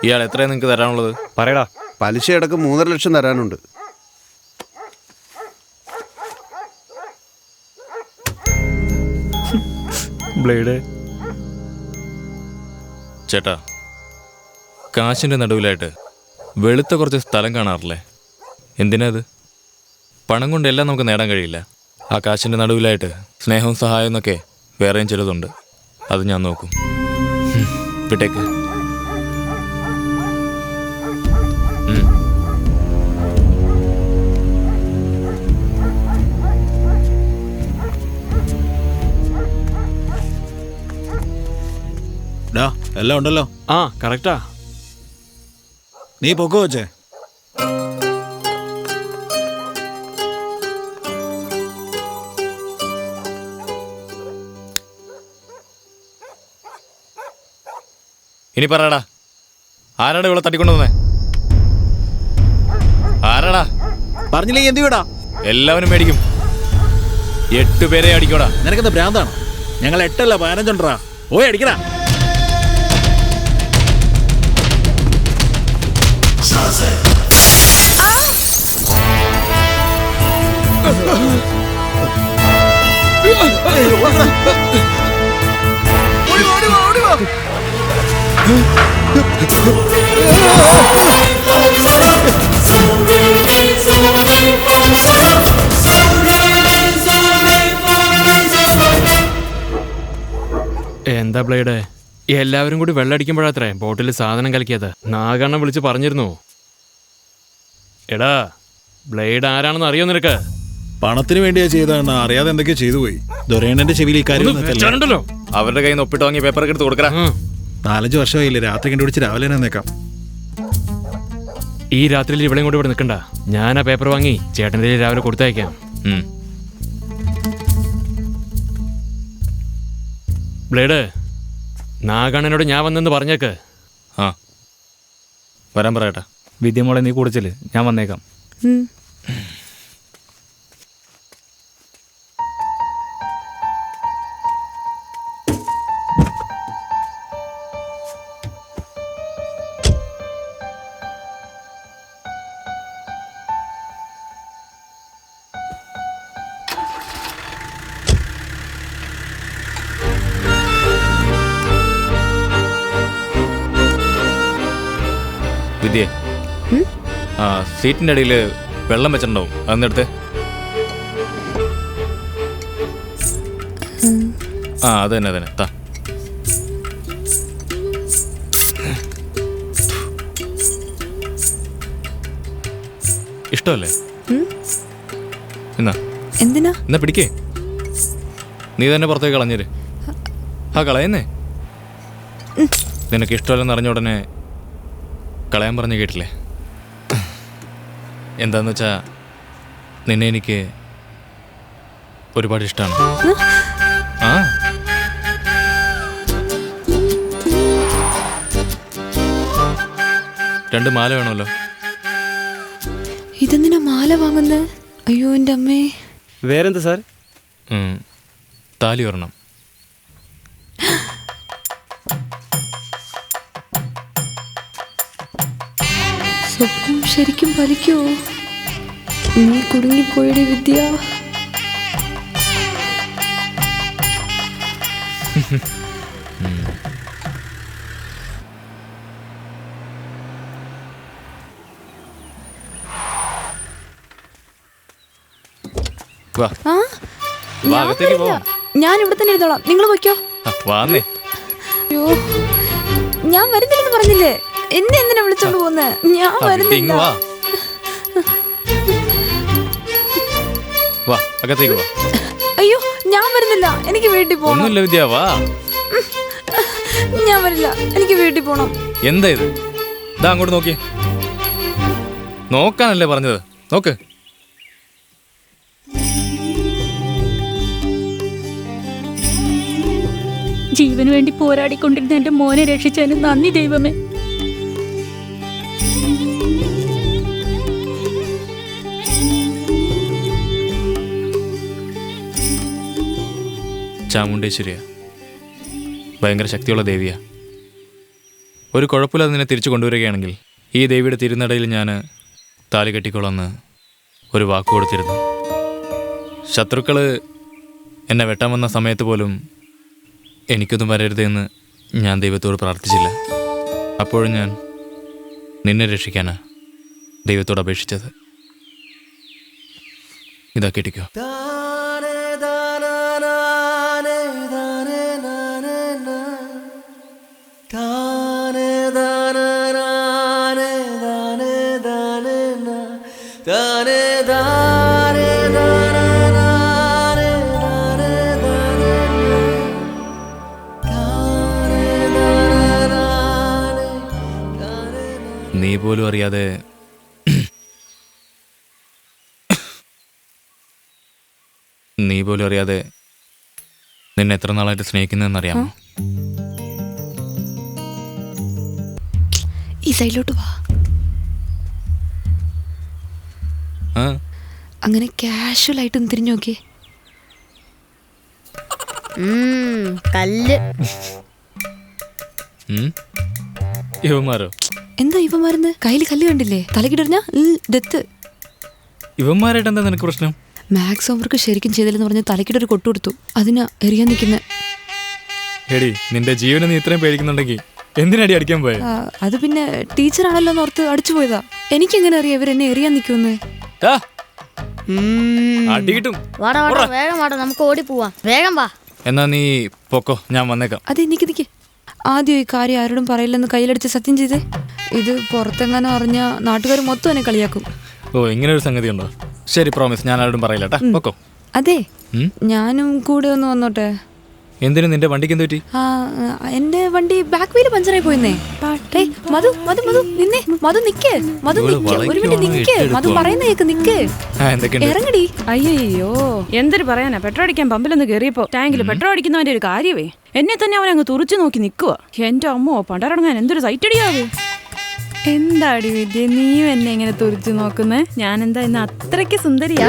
ഇയാൾ എത്രയാണ് നിങ്ങൾക്ക് തരാനുള്ളത്? പറയടാ. പലിശ അടക്കം 3.5 ലക്ഷം തരാനുണ്ട്. ബ്ലേഡ് ചേട്ടാ, കാശിൻ്റെ നടുവിലായിട്ട് വെളുത്ത കുറച്ച് സ്ഥലം കാണാറില്ലേ? എന്തിനാ അത്? പണം കൊണ്ട് എല്ലാം നമുക്ക് നേടാൻ കഴിയില്ല. ആ കാശിൻ്റെ നടുവിലായിട്ട് സ്നേഹവും സഹായവും എന്നൊക്കെ വേറെയും ചിലതുണ്ട്. അത് ഞാൻ നോക്കും. വിട്ടേക്ക്. എല്ലാം ഉണ്ടല്ലോ. ആ കറക്റ്റാ. നീ പൊക്കോ വെച്ചേ. ഇനി പറയടാ, ആരാടാ ഇവിടെ തട്ടിക്കൊണ്ടുവന്നേ? ആരാടാ? പറഞ്ഞില്ലെങ്കിൽ എന്ത് വിടാ? എല്ലാവരും മേടിക്കും. 8 പേരെ അടിക്കോടാ. നിനക്കെന്താ ഭ്രാന്താണ്? ഞങ്ങൾ 8 അല്ല 15 ഉണ്ടാ. പോയി അടിക്കടാ. എന്താ ബ്ലേഡ്, എല്ലാവരും കൂടി വെള്ളമടിക്കുമ്പോഴാത്രേ ബോട്ടിൽ സാധനം കലക്കിയത്. നാഗണ്ണ വിളിച്ച് പറഞ്ഞിരുന്നു. എടാ, ബ്ലേഡ് ആരാണെന്ന് അറിയോ നിനക്ക്? പണത്തിന് വേണ്ടിയാ ചെയ്തതെന്ന് അറിയാതെ എന്തൊക്കെയോ ചെയ്തു പോയി. ദുരേണന്റെ ചെവിയിൽ ഈ കാര്യം വെച്ചാലുണ്ടല്ലോ. അവരുടെ കയ്യിൽ നിന്ന് ഒപ്പിട്ട് വാങ്ങിയ പേപ്പറൊക്കെ എടുത്ത് കൊടുക്കടാ. 4-5 വർഷമായില്ലേ, രാത്രി കണ്ടുപിടിച്ച് രാവിലെ തന്നെ നിൽക്കാം. ഈ രാത്രിയിൽ ഇവിടെയും കൂടി ഇവിടെ നിൽക്കണ്ട. ഞാൻ ആ പേപ്പർ വാങ്ങി ചേട്ടൻ്റെ രാവിലെ കൊടുത്തയക്കാം. ബ്ലേഡ്, നാഗണ്ണനോട് ഞാൻ വന്നെന്ന് പറഞ്ഞേക്ക്. ആ, വരാൻ പറയട്ടെ. വിദ്യമോളെ നീ കുടിച്ചില്ലേ, ഞാൻ വന്നേക്കാം. വിദ്യേ, ആ സീറ്റിൻ്റെ അടിയിൽ വെള്ളം വെച്ചിട്ടുണ്ടാവും, അതെടുത്ത്. ആ അത് തന്നെ അതന്നെ താ. ഇഷ്ടമല്ലേ? എന്നാ പിടിക്കേ. നീ തന്നെ പുറത്തേക്ക് കളഞ്ഞേര്. ആ കളയുന്നേ. നിനക്ക് ഇഷ്ടമല്ലെന്ന് അറിഞ്ഞ ഉടനെ കളയാൻ പറഞ്ഞ് കേട്ടില്ലേ? എന്താന്ന് വെച്ചാ നിന്നെ എനിക്ക് ഒരുപാട് ഇഷ്ടമാണ്. ആ രണ്ട് മാല വേണമല്ലോ. ഇതെന്തിനാ മാല വാങ്ങുന്നത്? അയ്യോ എൻ്റെ അമ്മേ. വേറെന്താ സാർ? താലി വരണം. സ്വപ്നം ശരിക്കും ഫലിക്കുമോ? നീ കുടുങ്ങിപ്പോയടി വിദ്യ. ഞാൻ ഇവിടെ തന്നെ ഇരുന്നോളാം, നിങ്ങൾ വയ്ക്കോ. അയ്യോ, ഞാൻ വരുന്നില്ലെന്ന് പറഞ്ഞില്ലേ, എന്നെ എന്തിനാ വിളിച്ചോണ്ട് പോകുന്നത്? ഞാൻ വരുന്നില്ല. അയ്യോ, ഞാൻ വരുന്നില്ല, എനിക്ക് വീട്ടിൽ പോകണം. ഞാൻ വരില്ല, എനിക്ക് വീട്ടിൽ പോകണം. എന്താ ഇത്? ഇതാ അങ്ങോട്ട് നോക്കിയേ. നോക്കാനല്ലേ പറഞ്ഞത്, നോക്ക്. ജീവന് വേണ്ടി പോരാടിക്കൊണ്ടിരുന്ന എന്റെ മോനെ രക്ഷിച്ചതിന് നന്ദി ദൈവമേ. ചാമുണ്ടേശ്വരിയാ, ഭയങ്കര ശക്തിയുള്ള ദേവിയാ. ഒരു കുഴപ്പമില്ലാതെ നിന്നെ തിരിച്ചു കൊണ്ടുവരികയാണെങ്കിൽ ഈ ദേവിയുടെ തിരുനടയിൽ ഞാൻ താലി കെട്ടിക്കൊള്ളാമെന്ന് ഒരു വാക്ക് കൊടുത്തിരുന്നു. ശത്രുക്കൾ എന്നെ വെട്ടാൻ വന്ന സമയത്ത് പോലും എനിക്കൊന്നും വരരുതെന്ന് ഞാൻ ദൈവത്തോട് പ്രാർത്ഥിച്ചില്ല. അപ്പോഴും ഞാൻ നിന്നെ രക്ഷിക്കാനാണ് ദൈവത്തോട് അപേക്ഷിച്ചത്. ഇതാ കേട്ടിക്കോ. നീ പോലും അറിയാതെ നിന്നെ എത്ര നാളായിട്ട് സ്നേഹിക്കുന്നതെന്നറിയാമോ? ഈ സൈഡിലോട്ട് വാ. ആ അങ്ങനെ കാഷ്വൽ ആയിട്ടൊന്ന് തിരിഞ്ഞു നോക്കിയേ. കല്ല്. ഇവന്മാരോ? എന്താ ഇവന്മാരെന്ന്? കയ്യിൽ കല്ല് കണ്ടില്ലേ? തലക്കിടറിഞ്ഞ ഡെത്ത്. ഇവന്മാരായിട്ട് എന്താ നിനക്ക് പ്രശ്നം? മാത്സ് ഹോംവർക്ക് ശരിക്കും ചെയ്തില്ലെന്ന് പറഞ്ഞ് തലക്കിട്ടൊരു കൊട്ടു കൊടുത്തു. അതിനാ എറിയാൻ നിൽക്കുന്നത്. എടി, നിന്റെ ജീവനെ നീ ഇത്രയും പേടിക്കുന്നുണ്ടെങ്കിൽ എന്തിനടി അടിക്കാൻ പോയെ? അത് പിന്നെ ടീച്ചറാണല്ലോ എന്ന് ഓർത്ത് അടിച്ചു പോയതാ. എനിക്കെങ്ങനെ അറിയാം ഇവരെന്നെ എറിയാൻ നിൽക്കുമെന്ന്? അടി കിട്ടും. വാടാ വാടാ, വേഗം വാടാ, നമുക്ക് ഓടി പോവാം. വേഗം വാ. എന്നാ നീ പൊക്കോ, ഞാൻ വന്നേക്കാം. അതെ, നിക്ക്. ആദ്യം ഈ കാര്യം ആരോടും പറയില്ലെന്ന് കയ്യിലടിച്ച് സത്യം ചെയ്തേ. ഇത് പുറത്തെങ്ങാനും അറിഞ്ഞ നാട്ടുകാർ മൊത്തം എന്നെ കളിയാക്കും. ഓ, ഇങ്ങനെ ഒരു സംഗതി ഉണ്ടോ? ശരി, പ്രോമിസ്, ഞാൻ ആരോടും പറയില്ല കേട്ടാ. പൊക്കോ. അതെ, ഞാനും കൂടെ ഒന്ന് വന്നോട്ടെ. എന്തിനു? നിന്റെ വണ്ടിക്ക് എന്ത് പറ്റി? എന്റെ വണ്ടി ബാക്ക് വീല് പഞ്ചറായി പോയെന്നേ. മധു നിന്നെ. മധു നിക്ക്. ഒരു മിനിറ്റ് നിക്ക്. മധു പറയുന്ന കേക്ക്. നിക്ക്, ഇറങ്ങടി. അയ്യോ, എന്തൊരു പറയാനാ. പെട്രോൾ അടിക്കാൻ പമ്പിലൊന്ന് കയറിയപ്പോ ടാങ്കിൽ പെട്രോൾ അടിക്കുന്നവന്റെ ഒരു കാര്യമേ. എന്നെ തന്നെ അവൻ അങ്ങ് തുറച്ചു നോക്കി നിൽക്കുക. എന്റെ അമ്മോ, പണ്ടറങ്ങാൻ എന്തൊരു സൈറ്റ് അടിയാവേ. എന്താടി വിദ്യ, നീയും എന്നെ ഇങ്ങനെ തുറച്ചു നോക്കുന്നേ? ഞാനെന്താ ഇന്ന് അത്രയ്ക്ക് സുന്ദരിയാ?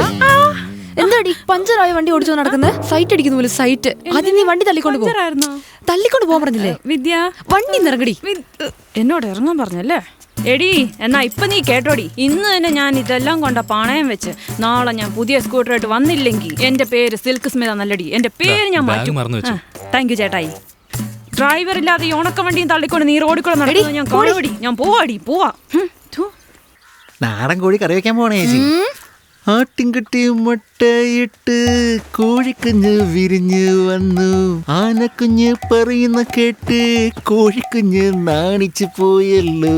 എന്താടി പഞ്ചറായ വണ്ടി ഓടിച്ചോ നടക്കുന്നത്? സൈറ്റ് അടിക്കുന്ന പോലെ സൈറ്റ്. ആദ്യം നീ വണ്ടി തള്ളിക്കൊണ്ട് പോകാൻ പറഞ്ഞില്ലേ വിദ്യ? വണ്ടി ഇറങ്ങടി. എന്നോട് ഇറങ്ങാൻ പറഞ്ഞല്ലേ? എടി, എന്നാ ഇപ്പൊ നീ കേട്ടോടി. ഇന്ന് തന്നെ ഞാൻ ഇതെല്ലാം കൊണ്ട പണയം വെച്ച് നാളെ ഞാൻ പുതിയ സ്കൂട്ടറായിട്ട് വന്നില്ലെങ്കിൽ എന്റെ പേര് സിൽക്ക് സ്മിത നല്ലടി. എന്റെ പേര് ഞാൻ മാറ്റും. താങ്ക് യു ചേട്ടായി. ഡ്രൈവർ ഇല്ലാതെ ഈ ഉണക്ക വണ്ടിയും തള്ളിക്കൊണ്ട് നീ റോഡിൽ കൂടെ നടക്കുന്നത് ഞാൻ കാണുവടി. ഞാൻ പോവാ. നാടൻ കോഴി കറി വെക്കാൻ പോണേ ചേച്ചി. ആട്ടിൻകുട്ടി മുട്ടയിട്ട് കോഴിക്കുഞ്ഞ് വിരിഞ്ഞ് വന്നു. ആനക്കുഞ്ഞ് പറയുന്ന കേട്ട് കോഴിക്കുഞ്ഞ് നാണിച്ചു പോയല്ലോ.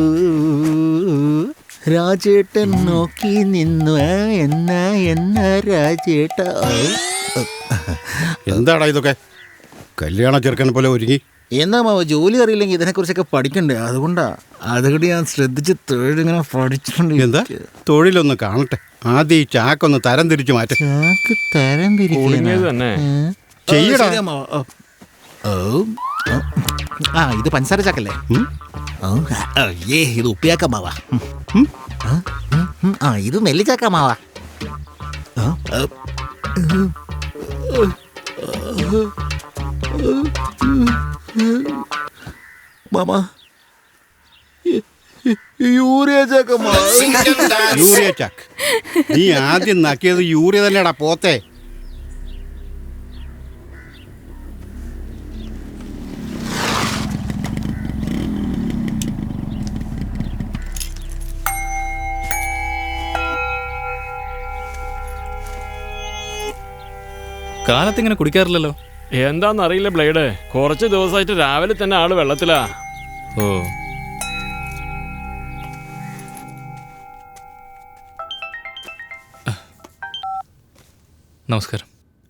രാജേട്ടൻ നോക്കി നിന്നു. എന്നാ രാജേട്ട. എന്താടാ ഇതൊക്കെ? കല്യാണ ചെറുക്കനെ പോലെ ഒരുങ്ങി. എന്നാ മാവ, ജോലി അറിയില്ലെങ്കിൽ ഇതിനെക്കുറിച്ചൊക്കെ പഠിക്കണ്ടേ? അതുകൊണ്ട് ഞാൻ ശ്രദ്ധിച്ച് തൊഴിലിങ്ങനെ പഠിച്ചിട്ടുണ്ട്. എന്താ തൊഴിലൊന്ന് കാണട്ടെ. ആദ്യം ഈ ചാക്കൊന്ന് തരം തിരിച്ചു മാറ്റ. ചാക്ക് തരം തന്നെ ചെയ്യടാ. ഇത് പഞ്ചസാര ചാക്കല്ലേ? ഇത് ഉപ്പിയാക്കമാവാ. ഇത് നെല്ലിച്ചാക്കമാവാ. മാമാ, യൂറിയ ചാക്ക്. നീ ആദ്യം നക്കിയത് യൂറിയ തന്നെയാടാ പോത്തെ. കാലത്തിങ്ങനെ കുടിക്കാറില്ലല്ലോ. എന്താന്നറിയില്ല ബ്ലേഡ്. കുറച്ച് ദിവസമായിട്ട് രാവിലെ തന്നെ ആള് വെള്ളത്തിലാ. ഓ, നമസ്കാരം.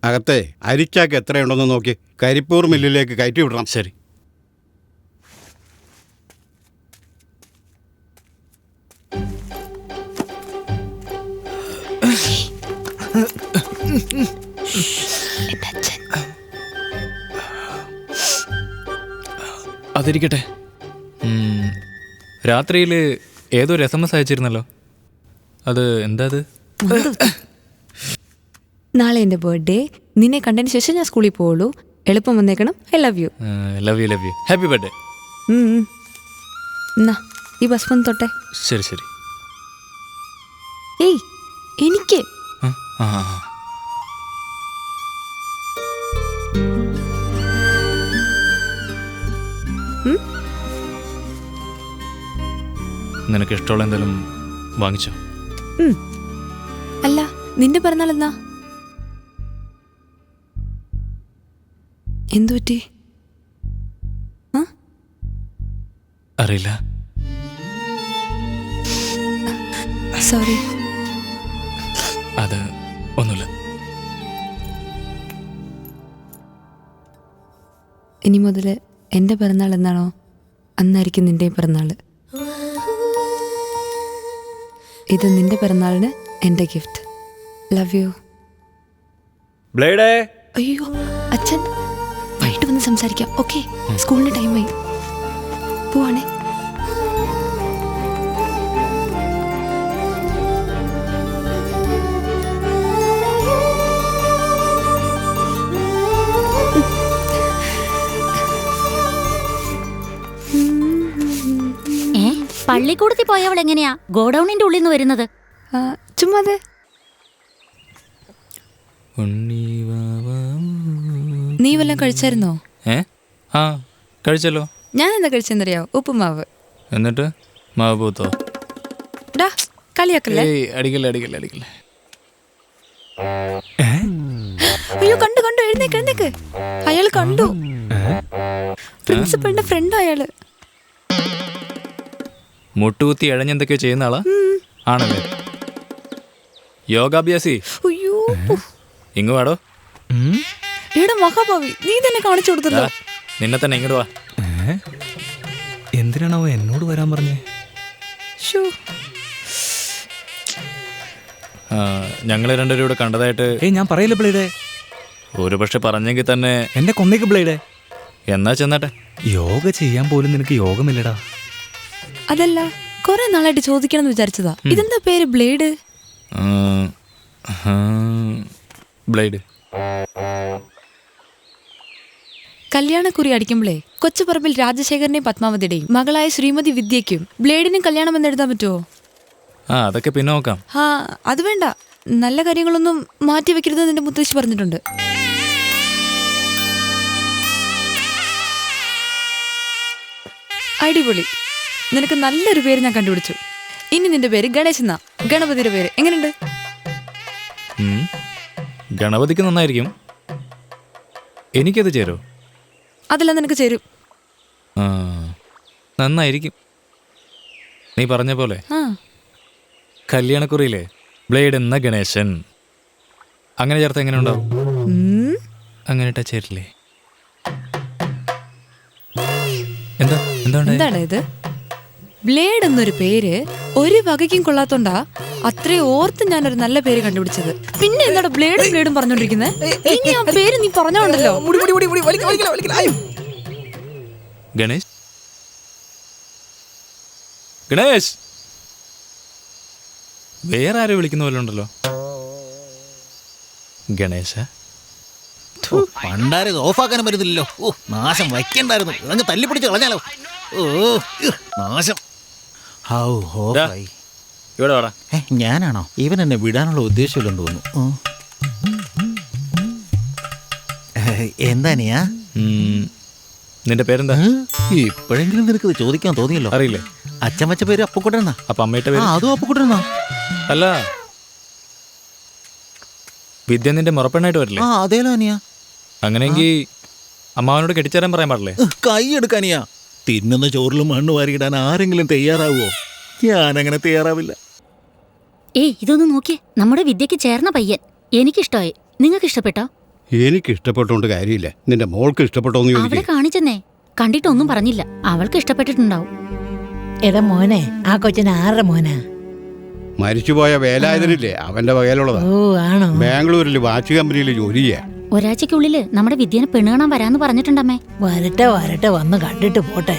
അകത്തെ അരിച്ചാക്ക് എത്രയുണ്ടെന്ന് നോക്കി കരിപ്പൂർ മില്ലിലേക്ക് കയറ്റി വിടണം. ശരി. അതിരിക്കട്ടെ. രാത്രിയിൽ ഏതൊരു SMS അയച്ചിരുന്നല്ലോ. അത് എന്താ? നാളെ എൻ്റെ ബർത്ത്ഡേ. നിന്നെ കണ്ടതിന് ശേഷം ഞാൻ സ്കൂളിൽ പോവുള്ളൂ. എളുപ്പം വന്നേക്കണം. I love you. Love you. Happy birthday. എന്നാ ഈ ഭസ്മം തൊട്ടെ. ശരി ശരി. ഏയ് എനിക്ക് ആ ആ ആ. നിനക്ക് ഇഷ്ടമുള്ള എന്തെങ്കിലും വാങ്ങിച്ചോ? അല്ല നിന്റെ പിറന്നാൾ എന്നാ? എന്തു പറ്റി? അറിയില്ല. സോറി. അത് ഒന്നുമില്ല. ഇനി മുതൽ എൻ്റെ പിറന്നാൾ എന്നാണോ അന്നായിരിക്കും നിന്റെ പിറന്നാൾ. ഇത് നിന്റെ പിറന്നാളിന് എൻ്റെ ഗിഫ്റ്റ്. Love you. ബ്ലേഡേ. അയ്യോ അച്ഛൻ, വൈകിട്ട് വന്ന് സംസാരിക്കാം. ഓക്കെ, സ്കൂളിന് ടൈമായി. പോവാണേ. പള്ളിക്കൂടത്തിൽ പോയവൾ എങ്ങനെയാ ഗോഡൌണിന്റെ ഉള്ളിൽ നിന്ന് വരുന്നത്? ചുമ്മാതെ. നീ വല്ലതും കഴിച്ചായിരുന്നോ? ആ കഴിച്ചല്ലോ. ഞാൻ എന്താ കഴിച്ചെന്നറിയോ? ഉപ്പുമാവ്. എന്നിട്ട് മാവ് പൂത്തോ? ഡാ കളിയാക്കല്ലേ. അടിക്കല്ലേ അടിക്കല്ലേ അടിക്കല്ലേ. അയ്യോ കണ്ടു കണ്ടു, എഴുന്നേക്ക് എഴുന്നേക്ക്. അയാൾ കണ്ടു. പ്രിൻസിപ്പളിന്റെ ഫ്രണ്ട് അയാള്. മുട്ടുകുത്തി ഇഴഞ്ഞെന്തൊക്കെയോ ചെയ്യുന്ന ആളാ ആണല്ലേ? യോഗാഭ്യാസി. അയ്യോ ഇങ്ങ് വാടോ. എടാ മഹാഭാവി, നീ തന്നെ കാണിച്ചു കൊടുത്തല്ലോ. നിന്നെ തന്നെ ഇങ്ങോട്ട് വാ. എന്തിനാണോ എന്നോട് വരാൻ പറഞ്ഞേ? ഞങ്ങൾ രണ്ടുപേരും ഇവിടെ കണ്ടതായിട്ട്. ഞാൻ പറയില്ല ബ്ലേഡേ. ഒരു പക്ഷെ പറഞ്ഞെങ്കിൽ തന്നെ എന്നെ കൊന്നേക്ക് ബ്ലേഡേ. എന്നാ ചെന്നാട്ടെ. യോഗ ചെയ്യാൻ പോലും നിനക്ക് യോഗമില്ലടാ. അതല്ല, കുറെ നാളായിട്ട് ചോദിക്കണം എന്ന് വിചാരിച്ചതാ. ഇതെന്താ പേര്? ബ്ലേഡ്. ബ്ലേഡ്. കല്യാണക്കുറി അടിക്കുമ്പോഴേ കൊച്ചുപറമ്പിൽ രാജശേഖരനെയും പത്മാവതിയുടെയും മകളായ ശ്രീമതി വിദ്യയ്ക്കും ബ്ലേഡിനും കല്യാണം എന്ന് എഴുതാൻ പറ്റുമോ? അതൊക്കെ പിന്നെ നോക്കാം. അത് വേണ്ട. നല്ല കാര്യങ്ങളൊന്നും മാറ്റി വെക്കരുതെന്ന് എന്റെ മുത്തശ്ശി പറഞ്ഞിട്ടുണ്ട്. അടിപൊളി. നിനക്ക് നല്ലൊരു പേര് ഞാൻ കണ്ടുപിടിച്ചു. ഇനി നിന്റെ പേര് ഗണേശ് എന്നാ. ഗണപതിയുടെ പേര് എങ്ങനെയുണ്ട്? ഗണപതിക്ക് നന്നായിരിക്കും. എനിക്കത് ചേരോ? അതെല്ലാം നിനക്ക് ചേരും. നന്നായിരിക്കും. നീ പറഞ്ഞ പോലെ കല്യാണക്കുറിയിലെ ബ്ലേഡ് എന്ന ഗണേശൻ അങ്ങനെ ചേർത്ത് എങ്ങനെ ഉണ്ടാവും? അങ്ങനെ ഇട്ടാ ചേരില്ലേ? എന്താണ് ഇത്? ബ്ലേഡ് എന്നൊരു പേര് ഒരു വകയ്ക്കും കൊള്ളാത്തോണ്ടാ അത്രയും ഓർത്ത് ഞാനൊരു നല്ല പേര് കണ്ടുപിടിച്ചത്. പിന്നെ എന്താണ് ബ്ലേഡും ബ്ലേഡും പറഞ്ഞോണ്ടിരിക്കുന്നത്? ഇനി ആ പേര് നീ പറഞ്ഞോണ്ടല്ലോ. ഗണേശ്, ഗണേശ്, വേറെ ആരും വിളിക്കുന്ന പോലെ ഉണ്ടല്ലോ. ഗണേശ. പണ്ടാരെ ഓഫാക്കാനും വരുന്നില്ലല്ലോ. നാശം വയ്ക്കണ്ടായിരുന്നു. അങ്ങ് തല്ലിപ്പിടിച്ച് കളഞ്ഞാലോ. നാശം. ഇവിടെ വാടാ. ഞാനാണോ? ഇവൻ എന്നെ വിടാനുള്ള ഉദ്ദേശമില്ലെന്ന് തോന്നുന്നു. എന്താ നീയാ? നിന്റെ പേരെന്താ? ഇപ്പോഴെങ്കിലും നിനക്ക് ചോദിക്കാൻ തോന്നിയല്ലോ. അറിയില്ലേ? അച്ഛൻ വെച്ച പേര് അപ്പുക്കുട്ടനാ. അപ്പൊ അമ്മയുടെ പേര്? അതും അപ്പുക്കുട്ടനാ. അല്ല, വിദ്യ നിന്റെ മുറപ്പെണ്ണായിട്ട് വരില്ലേ? അതേലോ അനിയാ. അങ്ങനെയെങ്കിൽ അമ്മാവനോട് കെട്ടിച്ചേരാൻ പറയാൻ പാടില്ലേ? കൈ എടുക്കാനിയാ. തിന്നുന്ന ചോറിലും മണ്ണ് വാരിയിടാൻ ആരെങ്കിലും തയ്യാറാവോ? ഞാനങ്ങനെ തയ്യാറാവില്ല. ഇതൊന്ന് നോക്കിയേ. നമ്മുടെ വിദ്യക്ക് ചേർന്ന പയ്യൻ. എനിക്കിഷ്ടമായി. നിങ്ങൾക്ക് ഇഷ്ടപ്പെട്ടോ? എനിക്ക് ഇഷ്ടപ്പെട്ടോണ്ട് കാര്യമില്ല. നിന്റെ മോൾക്ക് ഇഷ്ടപ്പെട്ടോന്ന് അവിടെ കാണിച്ചെന്നേ. കണ്ടിട്ടൊന്നും പറഞ്ഞില്ല. അവൾക്ക് ഇഷ്ടപ്പെട്ടിട്ടുണ്ടാവും. എടാ മോനെ, ആ കൊച്ചിന് ആരുടെ മോനാ? മരിച്ചുപോയ വേലായുധനില്ലേ, അവന്റെ വകയിലുള്ളതാ. ആണോ? ബാംഗ്ലൂരിൽ വാച്ച് കമ്പനിയിൽ ജോലി ചെയ്യാ. ഒരാഴ്ചക്കുള്ളില് നമ്മുടെ വിദ്യനെ പെണ്ണ് കാണാൻ വരാന്ന് പറഞ്ഞിട്ടുണ്ടമ്മേ. വരട്ടെ വരട്ടെ, വന്ന് കണ്ടിട്ട് പോട്ടെ.